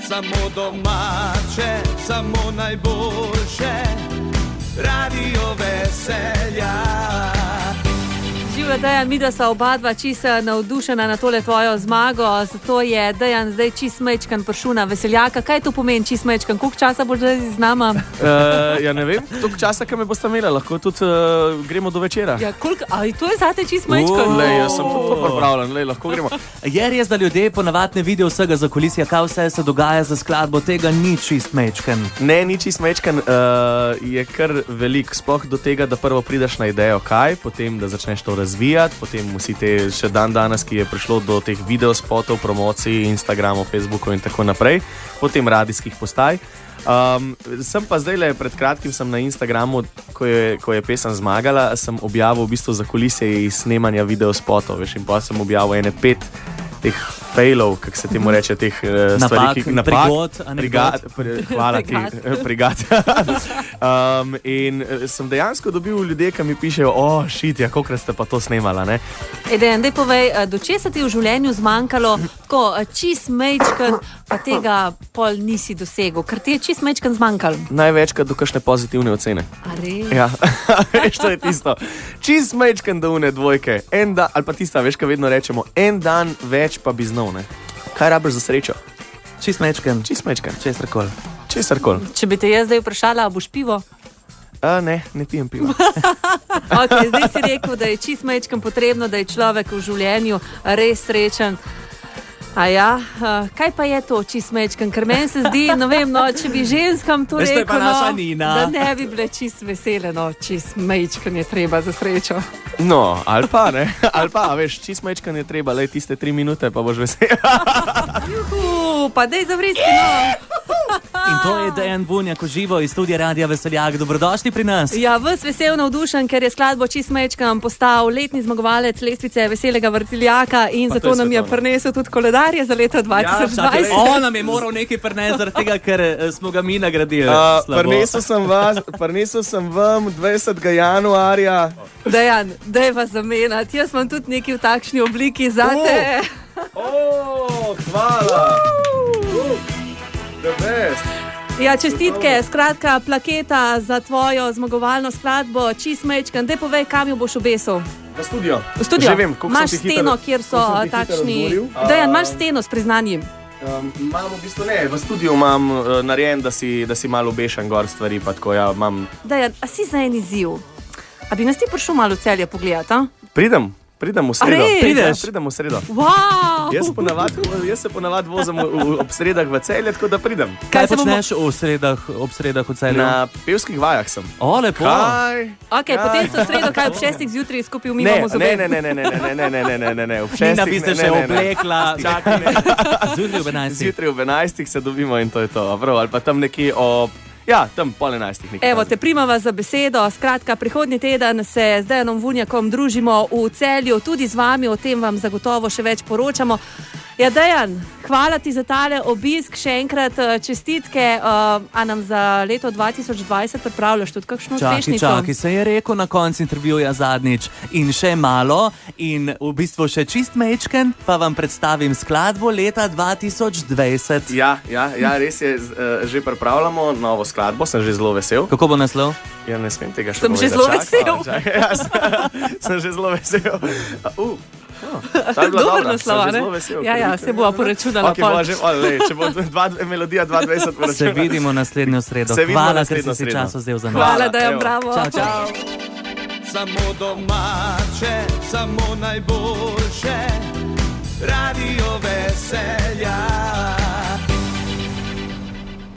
samo domače, samo najboljše, Radio Veselja. Živjo, Dejan, mi da sva oba dva čisto navdušena na tole tvojo zmago, zato je Dejan zdaj čist mečkan prišel na Veseljaka. Kaj to pomeni čist mečkan? Koliko časa boš zdaj z nama? Ja ne vem, toliko časa, kaj me boste imeli, lahko tudi gremo do večera. Ja, ali to je zate čist mečkan? Jaz sem tudi to pripravljen, lahko gremo. Je res, da ljudje ponavadi ne vidijo vsega za kulisja, kaj vse se dogaja za skladbo, tega ni čist mečkan. Ne, ni čist mečkan, je kar velik, sploh do tega, da prvo prideš na idejo kaj, potem da začneš to razvijati, potem vsi te še dan danes, ki je prišlo do teh videospotov, promocij, Instagramov, Facebookov in tako naprej, potem radijskih postaj. Sem pa zdaj pred kratkim sem na Instagramu, ko je pesem zmagala, sem objavil v bistvu za kulisje iz snemanja videospotov, veš, in pa sem objavil ene 5 teh failov, kako se temu reče, teh stvari, hvala ti, prigat. In sem dejansko dobil ljudje, ki mi pišejo, ja, kolikrat ste pa to snemala, ne? Dejan, daj povej, do česa ti v življenju zmanjkalo, tako čist mečkan, pa tega pol nisi dosegel, ker ti je čist mečkan zmanjkalo? Največkrat do kakšne pozitivne ocene. A res? Ja, veš, to je tisto. Čist mečkan do une dvojke, ali pa tista, veš, kaj vedno rečemo, en dan več pa bi znal, ne? Kaj rabiš za srečo? Čist mečkan. Česarkoli. Če bi te jaz zdaj vprašala, a boš pivo? Ne pijem piva. Okay, zdaj si rekel, da je čist mečkan potrebno, da je človek v življenju res srečen. A ja, kaj pa je to čist mečkan? Ker meni se zdi, no vem, če bi ženskam to rekel, da ne bi bile čist vesele, čist mečkan je treba za srečo. No, ali pa, ne? Ali pa, veš, čist mečkan je treba, tiste 3 minute, pa boš vesel. Pa dej zavriski, In to je Dejan Vunjak živo iz studia Radia Veseljak. Dobrodošli pri nas. Ja, ves vesel, navdušen, ker je skladbo čist mečkan postal letni zmagovalec lestvice Veselega vrtiljaka in zato nam je prinesel tudi koledarje za leto 2020. On nam je moral nekaj prinesati, zaradi tega, ker smo ga mi nagradili. Prinesel sem vam 20. januarja. Dejan, daj vas zamenjati. Jaz imam tudi nekaj v takšni obliki zate. Hvala. The best. Ja, čestitke, skratka, plaketa za tvojo zmagovalno skladbo čist mečkan. Daj povej, kam jo boš obesil? V studio. Že vem, imaš steno, kjer so takšni. Dejan, imaš steno s priznanjem? Imam v bistvu ne, v studiu imam narejen, da si malo obešam gor stvari, pa tako ja, imam. Dejan, a si za en izziv? A bi nas ti prišel malo v Celje pogledati? Pridem v sredo. Pridem v sredo. Wow. Jaz se ponavadi vozim ob sredah v Celje, tako da pridem. Kaj počneš ob sredah v Celju? Na pevskih vajah sem. Lepo. Ok, potem so v sredo, kaj ob 6 zjutraj skupaj umivamo zobe? Ne, ob 6. Nina bi se še oblekla. Zjutraj ob 11 se dobimo in to je to. Ali pa tam nekje ob... Ja, tam pol 11. Evo, te primava za besedo. Skratka, prihodnji teden se z Dejanom Vunjakom družimo v Celju, tudi z vami, o tem vam zagotovo še več poročamo. Ja, Dejan, hvala ti za tale obisk, še enkrat čestitke. A nam za leto 2020 pripravljaš tudi kakšno uspešnico? Čaki, se je rekel na koncu intervjuja zadnjič. In še malo, in v bistvu še čist mečken, pa vam predstavim skladbo leta 2020. Ja, res je, že pripravljamo novo skladbo, sem že zelo vesel. Kako bo naslov? Ja, ne smem tega še povedati. Sem že zelo vesel. Sem že zelo vesel. Dober naslov, ne? Ja, se bova poračunala. Če bo melodija 2.20 poračunala. Se vidimo naslednjo sredo. Hvala, ker si čas vzel za nas. Hvala, Dejan, bravo. Čau. Samo domače, samo najboljše, Radio Veselja.